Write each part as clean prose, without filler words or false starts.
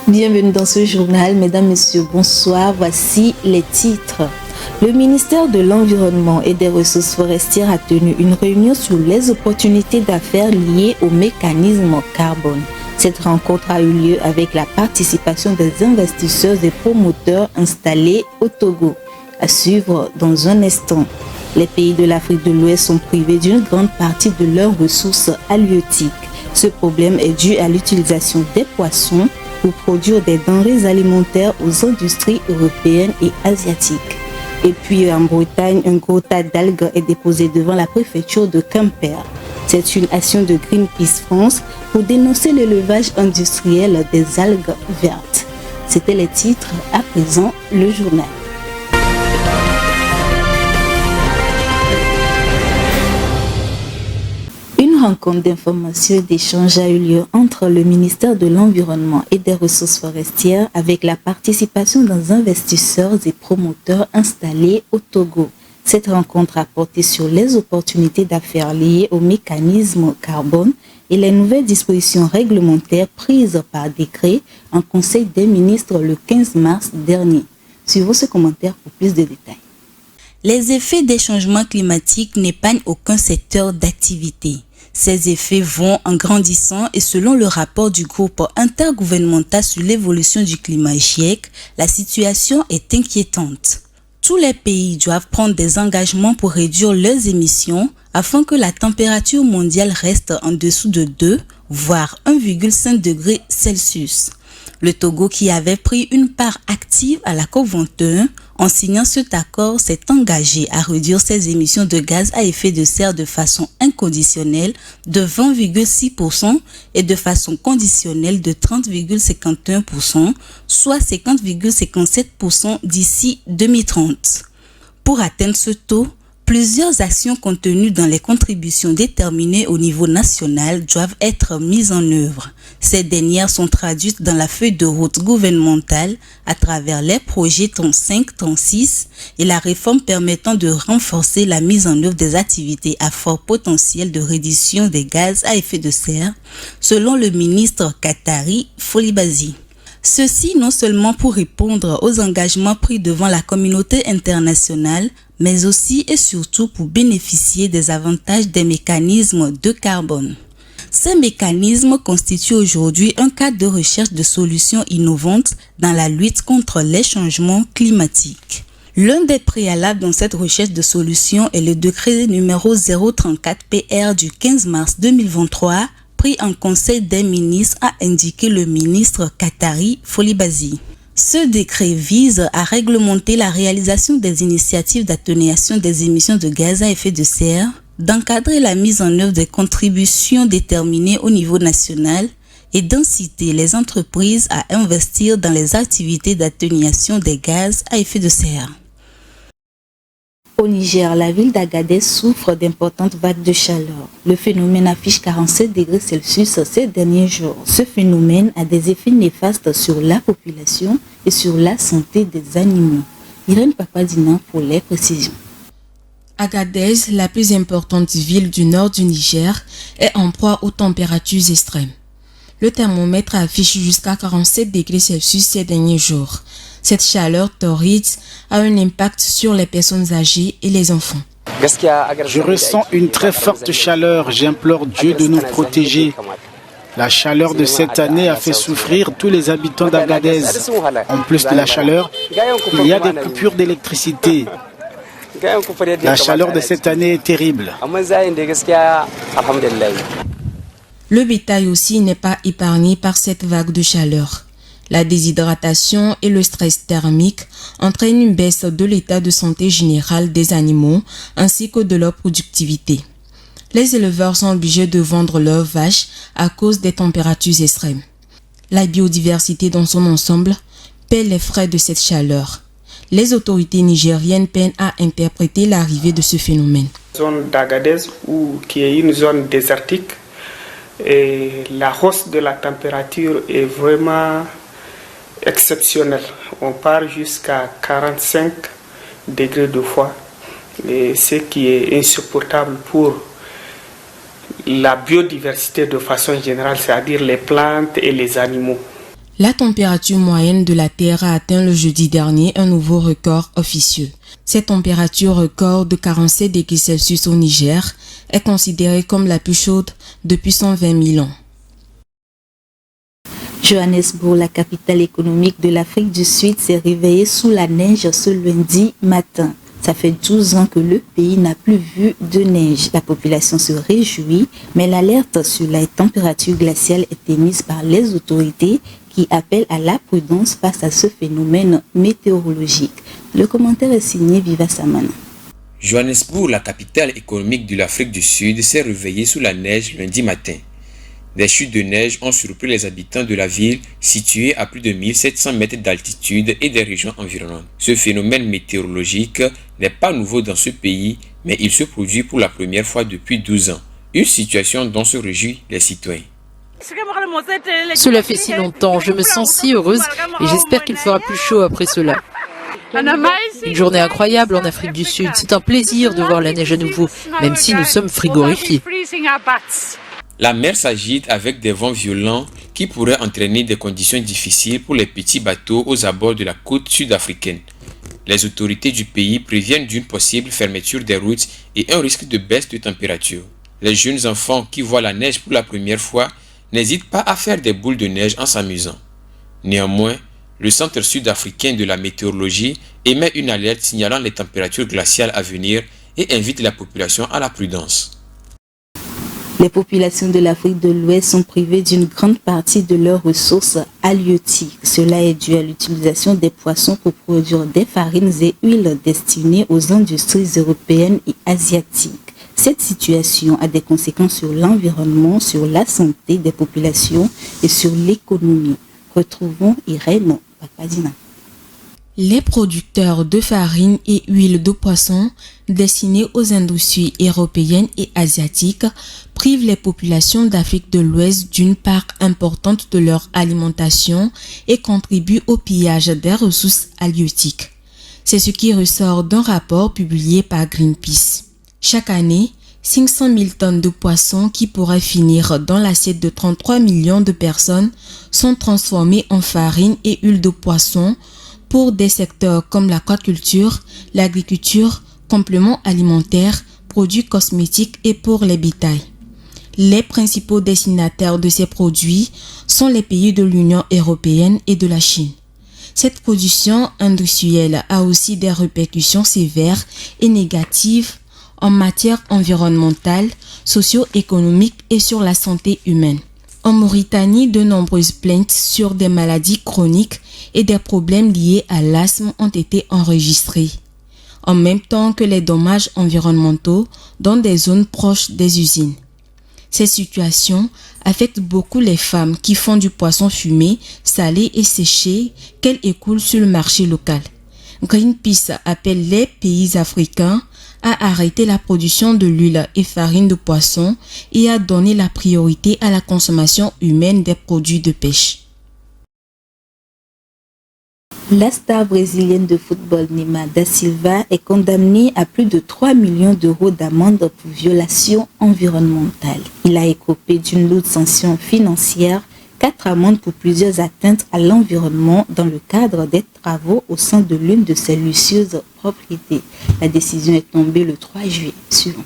Bienvenue dans ce journal, mesdames, messieurs, bonsoir. Voici les titres. Le ministère de l'Environnement et des Ressources forestières a tenu une réunion sur les opportunités d'affaires liées au mécanisme carbone. Cette rencontre a eu lieu avec la participation des investisseurs et promoteurs installés au Togo. À suivre dans un instant. Les pays de l'Afrique de l'Ouest sont privés d'une grande partie de leurs ressources halieutiques. Ce problème est dû à l'utilisation des poissons pour produire des denrées alimentaires aux industries européennes et asiatiques. Et puis en Bretagne, un gros tas d'algues est déposé devant la préfecture de Quimper. C'est une action de Greenpeace France pour dénoncer l'élevage industriel des algues vertes. C'était les titres, à présent le journal. Une rencontre d'information et d'échange a eu lieu entre le ministère de l'Environnement et des Ressources forestières avec la participation des investisseurs et promoteurs installés au Togo. Cette rencontre a porté sur les opportunités d'affaires liées au mécanisme carbone et les nouvelles dispositions réglementaires prises par décret en Conseil des ministres le 15 mars dernier. Suivez ce commentaire pour plus de détails. Les effets des changements climatiques n'épargnent aucun secteur d'activité. Ces effets vont en grandissant et selon le rapport du groupe intergouvernemental sur l'évolution du climat GIEC, la situation est inquiétante. Tous les pays doivent prendre des engagements pour réduire leurs émissions afin que la température mondiale reste en dessous de 2, voire 1,5 degrés Celsius. Le Togo, qui avait pris une part active à la COP21, en signant cet accord, s'est engagé à réduire ses émissions de gaz à effet de serre de façon inconditionnelle de 20,6% et de façon conditionnelle de 30,51%, soit 50,57% d'ici 2030. Pour atteindre ce taux, plusieurs actions contenues dans les contributions déterminées au niveau national doivent être mises en œuvre. Ces dernières sont traduites dans la feuille de route gouvernementale à travers les projets 35, 36 et la réforme permettant de renforcer la mise en œuvre des activités à fort potentiel de réduction des gaz à effet de serre, selon le ministre qatari Folibazi. Ceci non seulement pour répondre aux engagements pris devant la communauté internationale, mais aussi et surtout pour bénéficier des avantages des mécanismes de carbone. Ces mécanismes constituent aujourd'hui un cadre de recherche de solutions innovantes dans la lutte contre les changements climatiques. L'un des préalables dans cette recherche de solutions est le décret numéro 034-PR du 15 mars 2023, pris en Conseil des ministres, a indiqué le ministre qatari Folibazi. Ce décret vise à réglementer la réalisation des initiatives d'atténuation des émissions de gaz à effet de serre, d'encadrer la mise en œuvre des contributions déterminées au niveau national et d'inciter les entreprises à investir dans les activités d'atténuation des gaz à effet de serre. Au Niger, la ville d'Agadez souffre d'importantes vagues de chaleur. Le phénomène affiche 47 degrés Celsius ces derniers jours. Ce phénomène a des effets néfastes sur la population et sur la santé des animaux. Irène Papadina pour les précisions. Agadez, la plus importante ville du nord du Niger, est en proie aux températures extrêmes. Le thermomètre affiche jusqu'à 47 degrés Celsius ces derniers jours. Cette chaleur torride a un impact sur les personnes âgées et les enfants. Je ressens une très forte chaleur. J'implore Dieu de nous protéger. La chaleur de cette année a fait souffrir tous les habitants d'Agadez. En plus de la chaleur, il y a des coupures d'électricité. La chaleur de cette année est terrible. Le bétail aussi n'est pas épargné par cette vague de chaleur. La déshydratation et le stress thermique entraînent une baisse de l'état de santé général des animaux ainsi que de leur productivité. Les éleveurs sont obligés de vendre leurs vaches à cause des températures extrêmes. La biodiversité dans son ensemble paie les frais de cette chaleur. Les autorités nigériennes peinent à interpréter l'arrivée de ce phénomène. Zone d'Agadez, qui est une zone désertique, et la hausse de la température est vraiment exceptionnelle. On part jusqu'à 45 degrés de fois, et ce qui est insupportable pour la biodiversité de façon générale, c'est-à-dire les plantes et les animaux. La température moyenne de la Terre a atteint le jeudi dernier un nouveau record officieux. Cette température record de 47 degrés Celsius au Niger est considérée comme la plus chaude depuis 120 000 ans. Johannesburg, la capitale économique de l'Afrique du Sud, s'est réveillée sous la neige ce lundi matin. Ça fait 12 ans que le pays n'a plus vu de neige. La population se réjouit, mais l'alerte sur la température glaciale est émise par les autorités qui appellent à la prudence face à ce phénomène météorologique. Le commentaire est signé Viva Samana. Johannesburg, la capitale économique de l'Afrique du Sud, s'est réveillée sous la neige lundi matin. Des chutes de neige ont surpris les habitants de la ville située à plus de 1700 mètres d'altitude et des régions environnantes. Ce phénomène météorologique n'est pas nouveau dans ce pays, mais il se produit pour la première fois depuis 12 ans. Une situation dont se réjouissent les citoyens. Cela fait si longtemps, je me sens si heureuse et j'espère qu'il fera plus chaud après cela. Une journée incroyable en Afrique du Sud, c'est un plaisir de voir la neige à nouveau, même si nous sommes frigorifiés. La mer s'agite avec des vents violents qui pourraient entraîner des conditions difficiles pour les petits bateaux aux abords de la côte sud-africaine. Les autorités du pays préviennent d'une possible fermeture des routes et un risque de baisse de température. Les jeunes enfants qui voient la neige pour la première fois n'hésitent pas à faire des boules de neige en s'amusant. Néanmoins, le Centre sud-africain de la météorologie émet une alerte signalant les températures glaciales à venir et invite la population à la prudence. Les populations de l'Afrique de l'Ouest sont privées d'une grande partie de leurs ressources halieutiques. Cela est dû à l'utilisation des poissons pour produire des farines et huiles destinées aux industries européennes et asiatiques. Cette situation a des conséquences sur l'environnement, sur la santé des populations et sur l'économie. Retrouvons Irène Papadina. Les producteurs de farine et huile de poisson destinés aux industries européennes et asiatiques privent les populations d'Afrique de l'Ouest d'une part importante de leur alimentation et contribuent au pillage des ressources halieutiques. C'est ce qui ressort d'un rapport publié par Greenpeace. Chaque année, 500 000 tonnes de poissons qui pourraient finir dans l'assiette de 33 millions de personnes sont transformées en farine et huile de poisson pour des secteurs comme l'aquaculture, l'agriculture, compléments alimentaires, produits cosmétiques et pour les bétails. Les principaux destinataires de ces produits sont les pays de l'Union européenne et de la Chine. Cette production industrielle a aussi des répercussions sévères et négatives en matière environnementale, socio-économique et sur la santé humaine. En Mauritanie, de nombreuses plaintes sur des maladies chroniques et des problèmes liés à l'asthme ont été enregistrées, en même temps que les dommages environnementaux dans des zones proches des usines. Ces situations affectent beaucoup les femmes qui font du poisson fumé, salé et séché qu'elles écoulent sur le marché local. Greenpeace appelle les pays africains à arrêter la production de l'huile et farine de poisson et à donner la priorité à la consommation humaine des produits de pêche. La star brésilienne de football Neymar da Silva est condamnée à plus de 3 millions d'euros d'amende pour violation environnementale. Il a écopé d'une lourde sanction financière, 4 amendes pour plusieurs atteintes à l'environnement dans le cadre des travaux au sein de l'une de ses luxueuses propriétés. La décision est tombée le 3 juillet suivant.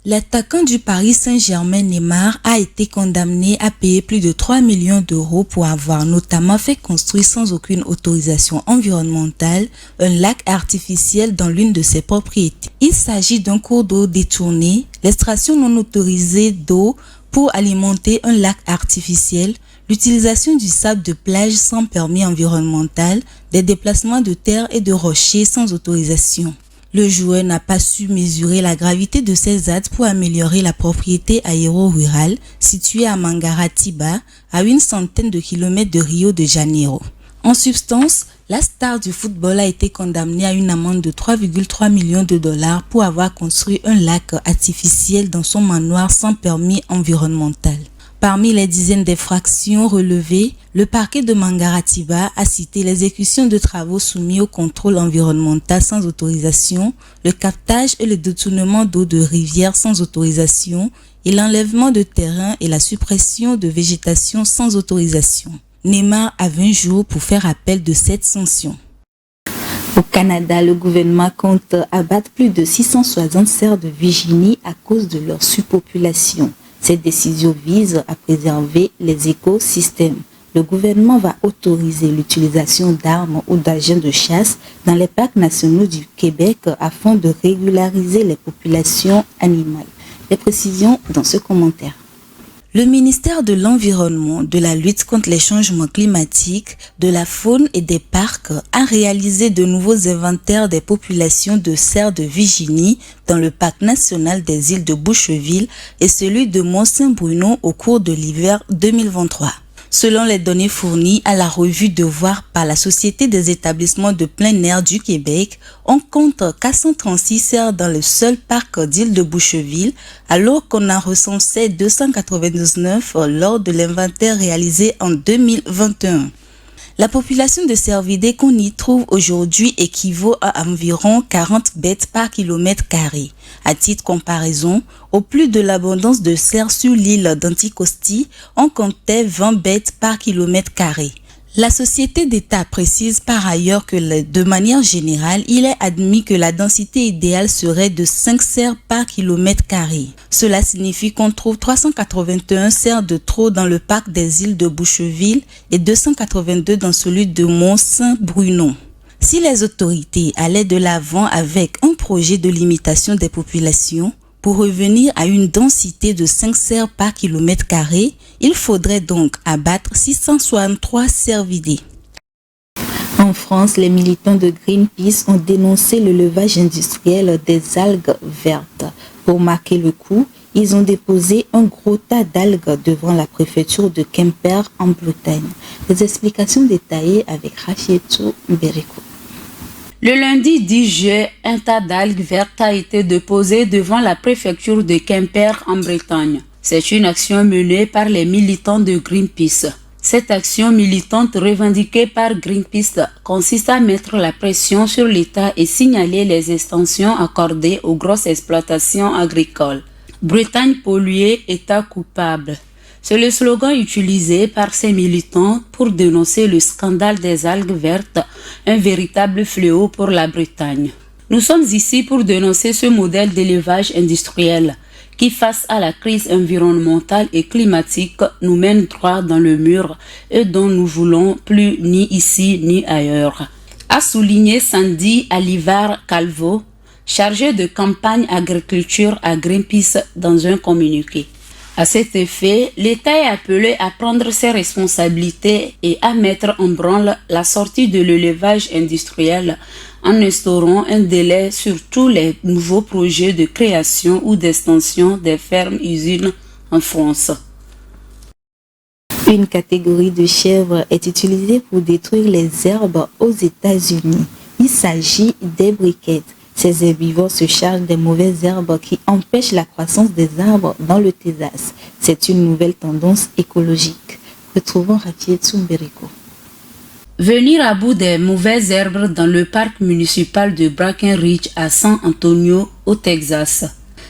L'attaquant du Paris Saint-Germain Neymar a été condamné à payer plus de 3 millions d'euros pour avoir notamment fait construire sans aucune autorisation environnementale un lac artificiel dans l'une de ses propriétés. Il s'agit d'un cours d'eau détourné, l'extraction non autorisée d'eau pour alimenter un lac artificiel, l'utilisation du sable de plage sans permis environnemental, des déplacements de terre et de rochers sans autorisation. Le joueur n'a pas su mesurer la gravité de ces actes pour améliorer la propriété aéro-rurale située à Mangaratiba, à une centaine de kilomètres de Rio de Janeiro. En substance, la star du football a été condamnée à une amende de 3,3 millions de dollars pour avoir construit un lac artificiel dans son manoir sans permis environnemental. Parmi les dizaines d'infractions relevées, le parquet de Mangaratiba a cité l'exécution de travaux soumis au contrôle environnemental sans autorisation, le captage et le détournement d'eau de rivière sans autorisation et l'enlèvement de terrain et la suppression de végétation sans autorisation. Neymar a 20 jours pour faire appel de cette sanction. Au Canada, le gouvernement compte abattre plus de 660 cerfs de Virginie à cause de leur surpopulation. Cette décision vise à préserver les écosystèmes. Le gouvernement va autoriser l'utilisation d'armes ou d'agents de chasse dans les parcs nationaux du Québec afin de régulariser les populations animales. Les précisions dans ce commentaire. Le ministère de l'Environnement, de la lutte contre les changements climatiques, de la faune et des parcs a réalisé de nouveaux inventaires des populations de cerfs de Virginie dans le parc national des îles de Boucherville et celui de Mont-Saint-Bruno au cours de l'hiver 2023. Selon les données fournies à la revue Devoir par la Société des établissements de plein air du Québec, on compte 436 cerfs dans le seul parc d'île de Boucherville, alors qu'on en recensait 299 lors de l'inventaire réalisé en 2021. La population de cervidés qu'on y trouve aujourd'hui équivaut à environ 40 bêtes par kilomètre carré. À titre comparaison, au plus de l'abondance de cerfs sur l'île d'Anticosti, on comptait 20 bêtes par kilomètre carré. La Société d'État précise par ailleurs que de manière générale, il est admis que la densité idéale serait de 5 cerfs par kilomètre carré. Cela signifie qu'on trouve 381 cerfs de trop dans le parc des îles de Boucherville et 282 dans celui de Mont-Saint-Bruno. Si les autorités allaient de l'avant avec un projet de limitation des populations, pour revenir à une densité de 5 cerfs par kilomètre carré, il faudrait donc abattre 663 cervidés. En France, les militants de Greenpeace ont dénoncé le levage industriel des algues vertes. Pour marquer le coup, ils ont déposé un gros tas d'algues devant la préfecture de Quimper en Bretagne. Les explications détaillées avec Rachietou Mberikou. Le lundi 10 juillet, un tas d'algues vertes a été déposé devant la préfecture de Quimper en Bretagne. C'est une action menée par les militants de Greenpeace. Cette action militante revendiquée par Greenpeace consiste à mettre la pression sur l'État et signaler les extensions accordées aux grosses exploitations agricoles. Bretagne polluée, État coupable. C'est le slogan utilisé par ces militants pour dénoncer le scandale des algues vertes, un véritable fléau pour la Bretagne. Nous sommes ici pour dénoncer ce modèle d'élevage industriel qui, face à la crise environnementale et climatique, nous mène droit dans le mur et dont nous voulons plus ni ici ni ailleurs. A souligné Sandy Alivar-Calvo, chargé de campagne agriculture à Greenpeace dans un communiqué. À cet effet, l'État est appelé à prendre ses responsabilités et à mettre en branle la sortie de l'élevage industriel en instaurant un délai sur tous les nouveaux projets de création ou d'extension des fermes-usines en France. Une catégorie de chèvres est utilisée pour détruire les herbes aux États-Unis. Il s'agit des briquettes. Ces herbivores se chargent des mauvaises herbes qui empêchent la croissance des arbres dans le Texas. C'est une nouvelle tendance écologique. Retrouvons Rachietou Mberikou. Venir à bout des mauvaises herbes dans le parc municipal de Breckenridge à San Antonio, au Texas.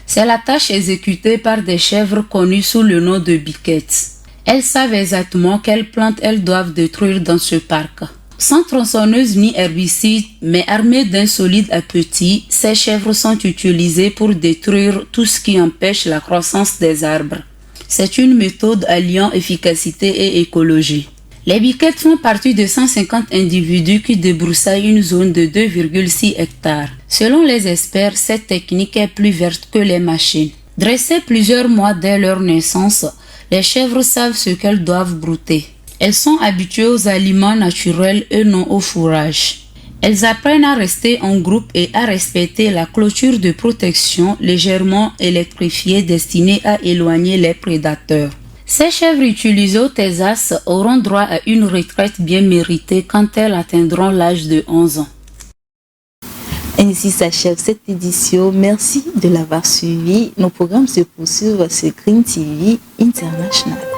C'est la tâche exécutée par des chèvres connues sous le nom de biquettes. Elles savent exactement quelles plantes elles doivent détruire dans ce parc. Sans tronçonneuse ni herbicide, mais armées d'un solide appétit, ces chèvres sont utilisées pour détruire tout ce qui empêche la croissance des arbres. C'est une méthode alliant efficacité et écologie. Les biquettes font partie de 150 individus qui débroussaillent une zone de 2,6 hectares. Selon les experts, cette technique est plus verte que les machines. Dressées plusieurs mois dès leur naissance, les chèvres savent ce qu'elles doivent brouter. Elles sont habituées aux aliments naturels et non au fourrage. Elles apprennent à rester en groupe et à respecter la clôture de protection légèrement électrifiée destinée à éloigner les prédateurs. Ces chèvres utilisées au Texas auront droit à une retraite bien méritée quand elles atteindront l'âge de 11 ans. Ainsi s'achève cette édition. Merci de l'avoir suivi. Nos programmes se poursuivent sur Green TV International.